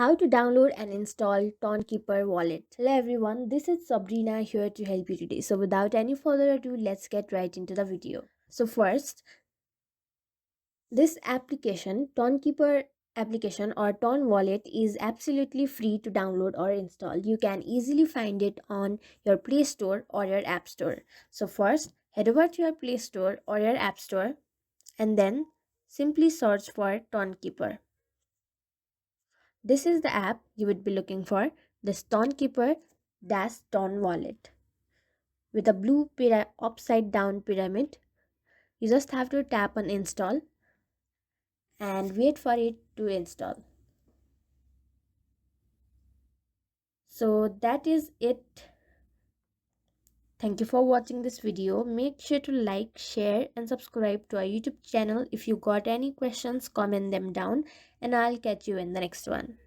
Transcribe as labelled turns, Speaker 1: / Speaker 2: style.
Speaker 1: How to download and install TonKeeper wallet. Hello everyone, this is Sabrina here to help you today. So without any further ado, let's get right into the video. So first, this application, TonKeeper application or Ton wallet is absolutely free to download or install. You can easily find it on your Play Store or your App Store. So first, head over to your Play Store or your App Store and then simply search for TonKeeper. This is the app you would be looking for, the Tonkeeper dash Ton wallet. With a blue upside down pyramid, you just have to tap on install and wait for it to install. So that is it. Thank you for watching this video. Make sure to like, share and subscribe to our YouTube channel. If you got any questions, comment them down and I'll catch you in the next one.